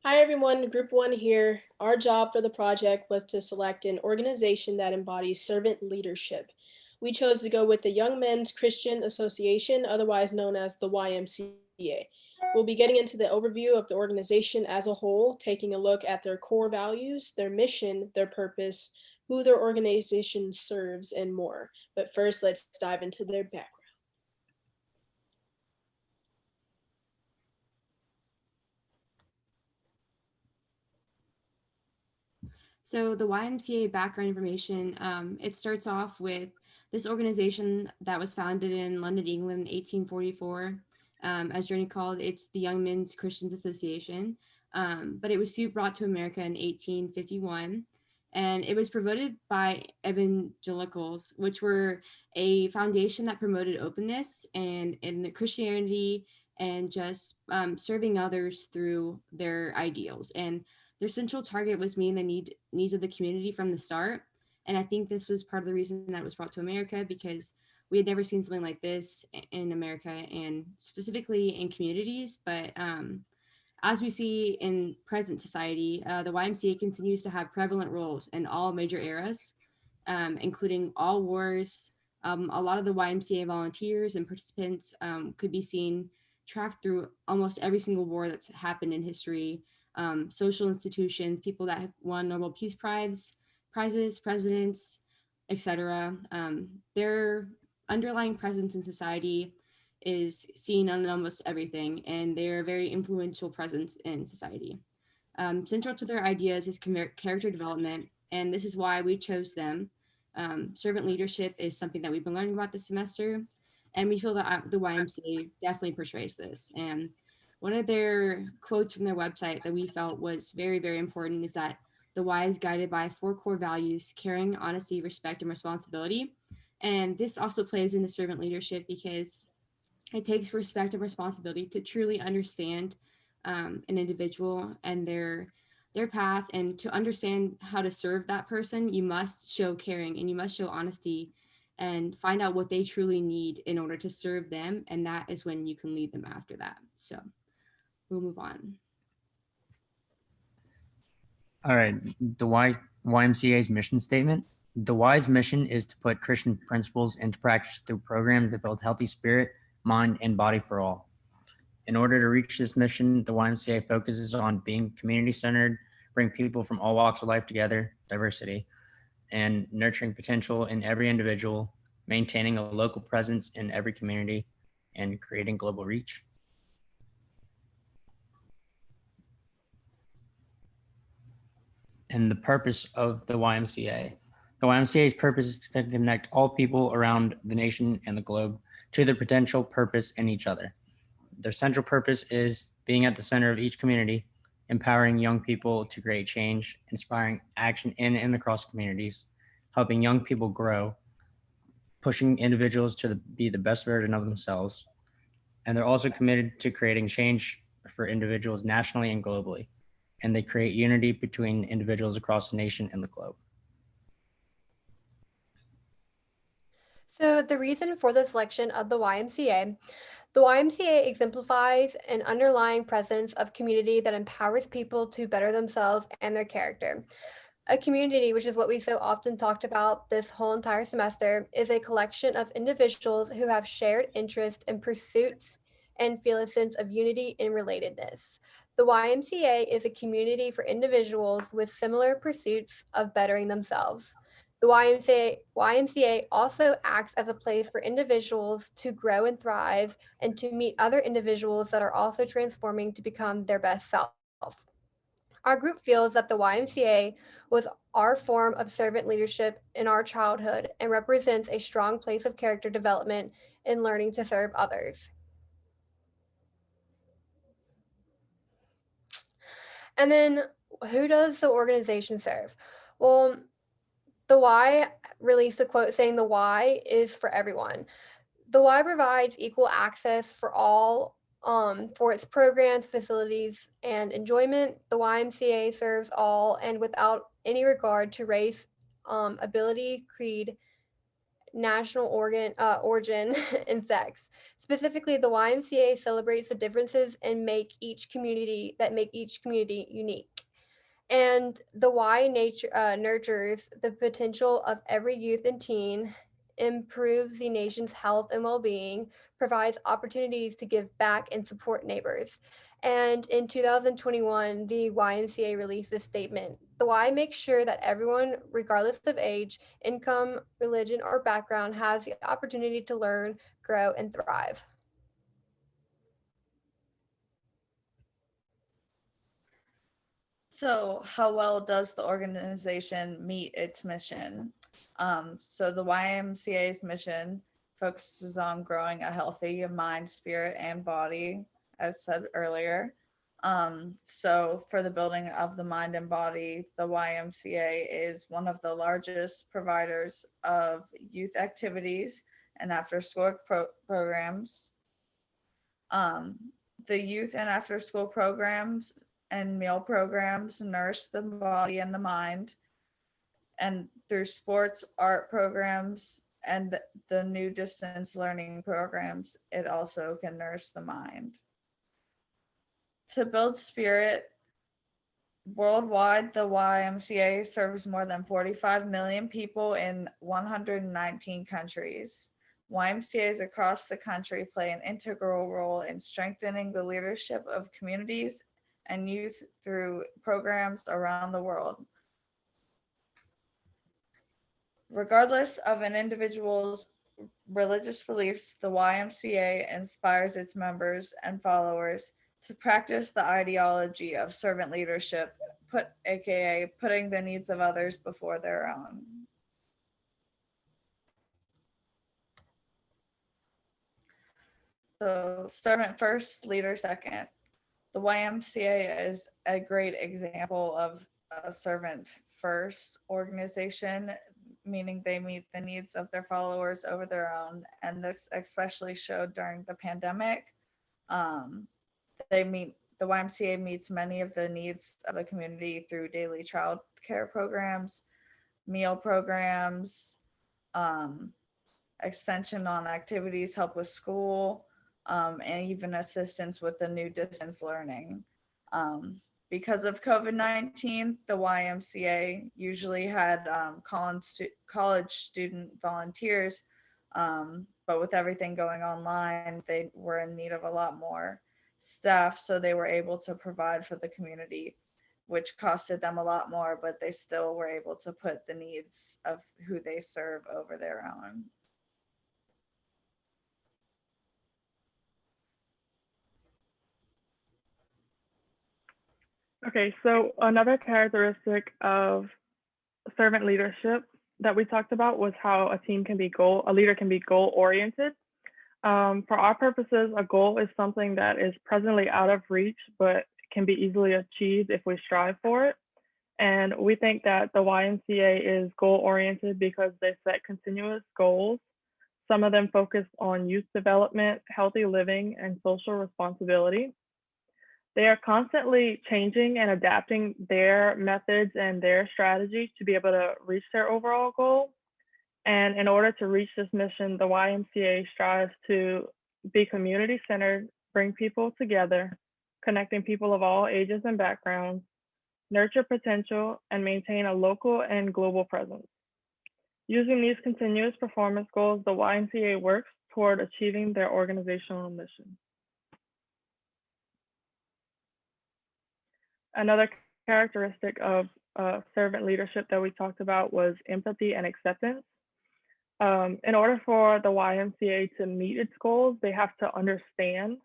Hi everyone, Group 1 here. Our job for the project was to select an organization that embodies servant leadership. We chose to go with the Young Men's Christian Association, otherwise known as the YMCA. We'll be getting into the overview of the organization as a whole, taking a look at their core values, their mission, their purpose, who their organization serves, and more. But first, let's dive into their background. So the YMCA background information, it starts off with this organization that was founded in London, England in 1844. As Journey called, it's the Young Men's Christians Association. But it was brought to America in 1851. And it was promoted by evangelicals, which were a foundation that promoted openness and in the Christianity and just serving others through their ideals. And their central target was meeting the needs of the community from the start. And I think this was part of the reason that it was brought to America because we had never seen something like this in America and specifically in communities. But as we see in present society, the YMCA continues to have prevalent roles in all major eras, including all wars. A lot of the YMCA volunteers and participants could be seen tracked through almost every single war that's happened in history, social institutions, people that have won Nobel Peace prizes, presidents, etc. Their underlying presence in society is seen on almost everything, and they're a very influential presence in society. Central to their ideas is character development, and this is why we chose them. Servant leadership is something that we've been learning about this semester, and we feel that the YMCA definitely portrays this. And one of their quotes from their website that we felt was very, very important is that the Y is guided by four core values: caring, honesty, respect, and responsibility. And this also plays into servant leadership because it takes respect and responsibility to truly understand an individual and their path, and to understand how to serve that person you must show caring and you must show honesty and find out what they truly need in order to serve them, and that is when you can lead them after that. So we'll move on. All right, the YMCA's mission statement. The Y's mission is to put Christian principles into practice through programs that build healthy spirit, mind, and body for all. In order to reach this mission, the YMCA focuses on being community centered, bring people from all walks of life together, diversity, and nurturing potential in every individual, maintaining a local presence in every community, and creating global reach. And the purpose of the YMCA. The YMCA's purpose is to connect all people around the nation and the globe to their potential purpose in each other. Their central purpose is being at the center of each community, empowering young people to create change, inspiring action in and across communities, helping young people grow, pushing individuals to be the best version of themselves. And they're also committed to creating change for individuals nationally and globally. And they create unity between individuals across the nation and the globe. So, the reason for the selection of the YMCA exemplifies an underlying presence of community that empowers people to better themselves and their character. A community, which is what we so often talked about this whole entire semester, is a collection of individuals who have shared interest in pursuits and feel a sense of unity and relatedness. The YMCA is a community for individuals with similar pursuits of bettering themselves. The YMCA also acts as a place for individuals to grow and thrive and to meet other individuals that are also transforming to become their best self. Our group feels that the YMCA was our form of servant leadership in our childhood and represents a strong place of character development in learning to serve others. And then, who does the organization serve? Well, the Y released a quote saying the Y is for everyone. The Y provides equal access for all for its programs, facilities, and enjoyment. The YMCA serves all and without any regard to race, ability, creed, national origin, and sex. Specifically, the YMCA celebrates the differences and make each community unique. And the Y nurtures the potential of every youth and teen, improves the nation's health and well being, provides opportunities to give back and support neighbors. And in 2021, the YMCA released this statement. The Y makes sure that everyone, regardless of age, income, religion, or background, has the opportunity to learn, grow, and thrive. So, how well does the organization meet its mission? So, the YMCA's mission focuses on growing a healthy mind, spirit, and body, as said earlier. So, for the building of the mind and body, the YMCA is one of the largest providers of youth activities and after school programs. Um, the youth and after school programs and meal programs nourish the body and the mind. And through sports, art programs, and the new distance learning programs, it also can nourish the mind. To build spirit, worldwide, the YMCA serves more than 45 million people in 119 countries. YMCAs across the country play an integral role in strengthening the leadership of communities and youth through programs around the world. Regardless of an individual's religious beliefs, the YMCA inspires its members and followers to practice the ideology of servant leadership, aka putting the needs of others before their own. So, servant first, leader second. The YMCA is a great example of a servant first organization, meaning they meet the needs of their followers over their own. And this especially showed during the pandemic. Um, the YMCA meets many of the needs of the community through daily child care programs, meal programs, um, extension on activities, help with school, and even assistance with the new distance learning. Um, because of COVID-19, the YMCA usually had college student volunteers, but with everything going online, they were in need of a lot more staff, so they were able to provide for the community, which costed them a lot more, but they still were able to put the needs of who they serve over their own. Okay, so another characteristic of servant leadership that we talked about was how a leader can be goal oriented. For our purposes, a goal is something that is presently out of reach, but can be easily achieved if we strive for it. And we think that the YMCA is goal oriented because they set continuous goals. Some of them focus on youth development, healthy living, and social responsibility. They are constantly changing and adapting their methods and their strategies to be able to reach their overall goal. And in order to reach this mission, the YMCA strives to be community centered, bring people together, connecting people of all ages and backgrounds, nurture potential, and maintain a local and global presence. Using these continuous performance goals, the YMCA works toward achieving their organizational mission. Another characteristic of servant leadership that we talked about was empathy and acceptance. In order for the YMCA to meet its goals, they have to understand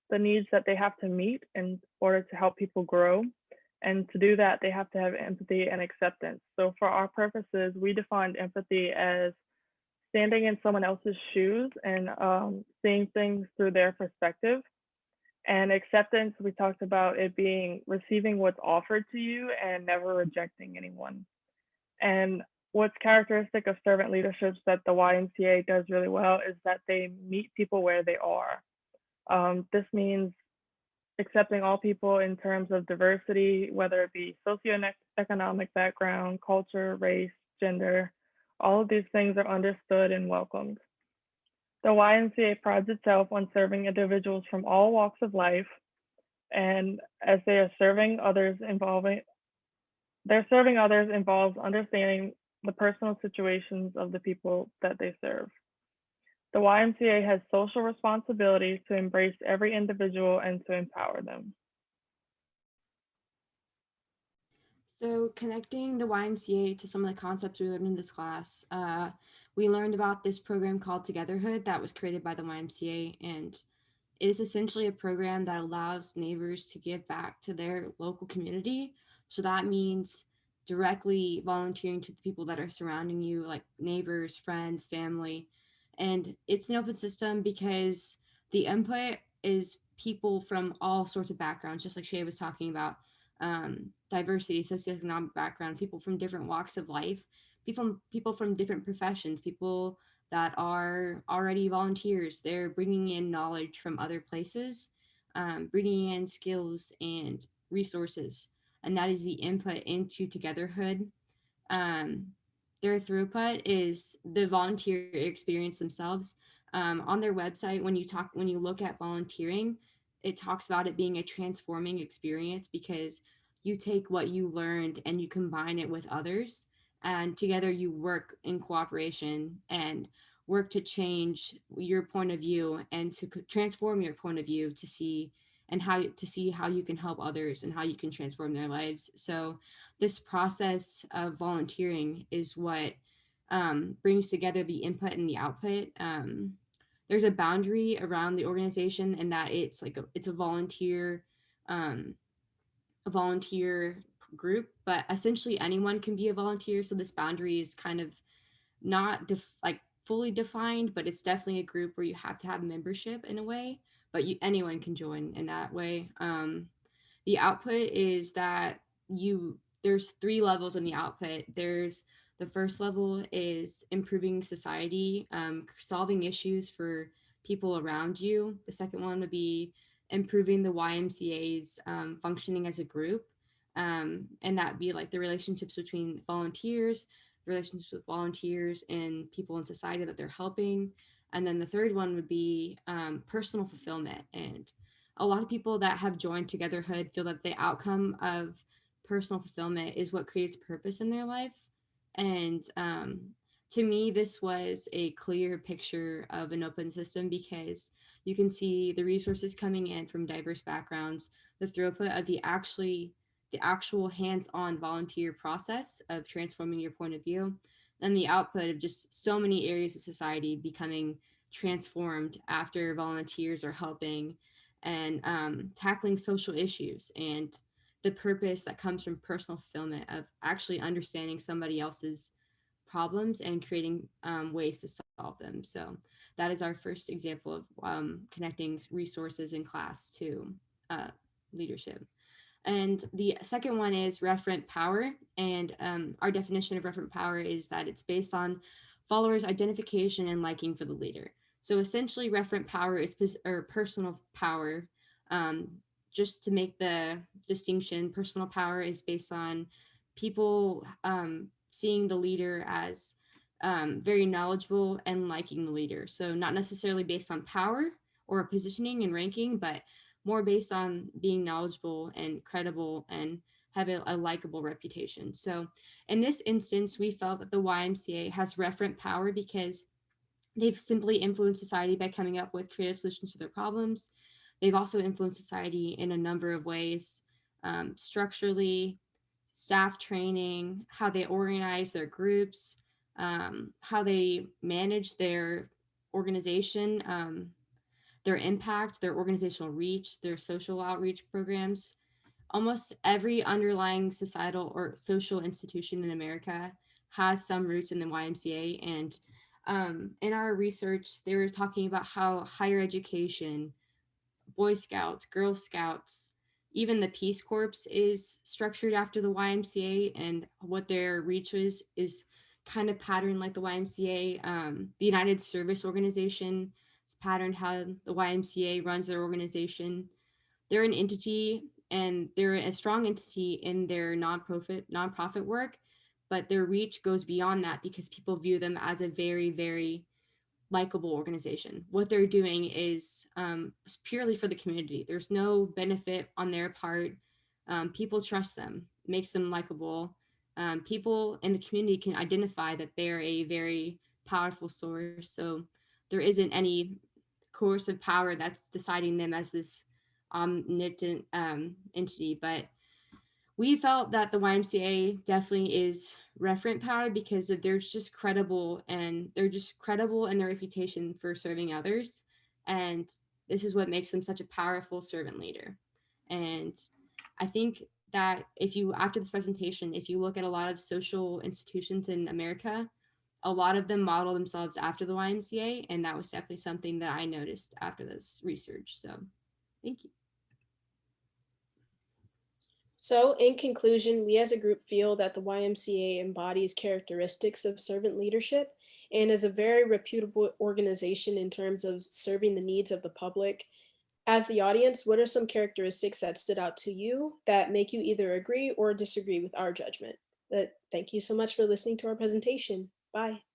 the needs that they have to meet in order to help people grow. And to do that, they have to have empathy and acceptance. So for our purposes, we defined empathy as standing in someone else's shoes and seeing things through their perspective. And acceptance, we talked about it being receiving what's offered to you and never rejecting anyone. And what's characteristic of servant leaderships that the YMCA does really well is that they meet people where they are. This means accepting all people in terms of diversity, whether it be socioeconomic background, culture, race, gender, All of these things are understood and welcomed. The YMCA prides itself on serving individuals from all walks of life, and as they are serving others involving their serving others involves understanding the personal situations of the people that they serve. The YMCA has social responsibility to embrace every individual and to empower them. So, connecting the YMCA to some of the concepts we learned in this class, we learned about this program called Togetherhood that was created by the YMCA, and it is essentially a program that allows neighbors to give back to their local community. So that means directly volunteering to the people that are surrounding you, like neighbors, friends, family. And it's an open system because the input is people from all sorts of backgrounds, just like Shay was talking about, diversity, socioeconomic backgrounds, people from different walks of life, people from different professions, people that are already volunteers. They're bringing in knowledge from other places, bringing in skills and resources, and that is the input into Togetherhood. um, their throughput is the volunteer experience themselves. On their website, when you look at volunteering, it talks about it being a transforming experience because you take what you learned and you combine it with others, and together you work in cooperation and work to change your point of view and to transform your point of view to see and how to see how you can help others and how you can transform their lives. So this process of volunteering is what brings together the input and the output. There's a boundary around the organization and that it's like it's um, a volunteer group, but essentially anyone can be a volunteer. So this boundary is kind of not like fully defined, but it's definitely a group where you have to have membership in a way, but anyone can join in that way. The output is that there's three levels in the output. There's the first level is improving society, solving issues for people around you. The second one would be improving the YMCA's functioning as a group, and that be like the relationships between volunteers, relationships with volunteers and people in society that they're helping. And then the third one would be personal fulfillment. And a lot of people that have joined Togetherhood feel that the outcome of personal fulfillment is what creates purpose in their life. And to me, this was a clear picture of an open system because you can see the resources coming in from diverse backgrounds, the throughput of the actual hands-on volunteer process of transforming your point of view, and the output of just so many areas of society becoming transformed after volunteers are helping and tackling social issues and the purpose that comes from personal fulfillment of actually understanding somebody else's problems and creating ways to solve them. So that is our first example of connecting resources in class to uh, leadership. And the second one is referent power. And our definition of referent power is that it's based on followers' identification and liking for the leader. So essentially, referent power is or personal power. Um, just to make the distinction, personal power is based on people seeing the leader as very knowledgeable and liking the leader. So not necessarily based on power or positioning and ranking, but more based on being knowledgeable and credible and have a likable reputation. So in this instance, we felt that the YMCA has referent power because they've simply influenced society by coming up with creative solutions to their problems. They've also influenced society in a number of ways, structurally, staff training, how they organize their groups, how they manage their organization, their impact, their organizational reach, their social outreach programs. Almost every underlying societal or social institution in America has some roots in the YMCA. And in our research, they were talking about how higher education, Boy Scouts, Girl Scouts, even the Peace Corps is structured after the YMCA, and what their reach is kind of patterned like the YMCA. The United Service Organization is patterned how the YMCA runs their organization. They're an entity and they're a strong entity in their nonprofit work, but their reach goes beyond that because people view them as a very, very likable organization. What they're doing is purely for the community. There's no benefit on their part. People trust them, makes them likable. People in the community can identify that they're a very powerful source. So there isn't any coercive power that's deciding them as this omnipotent entity. But we felt that the YMCA definitely is referent power because they're just credible, and they're just credible in their reputation for serving others. And this is what makes them such a powerful servant leader. And I think that if you, after this presentation, if you look at a lot of social institutions in America, a lot of them model themselves after the YMCA. And that was definitely something that I noticed after this research. So thank you. So, in conclusion, we as a group feel that the YMCA embodies characteristics of servant leadership and is a very reputable organization in terms of serving the needs of the public. As the audience, what are some characteristics that stood out to you that make you either agree or disagree with our judgment? But thank you so much for listening to our presentation. Bye.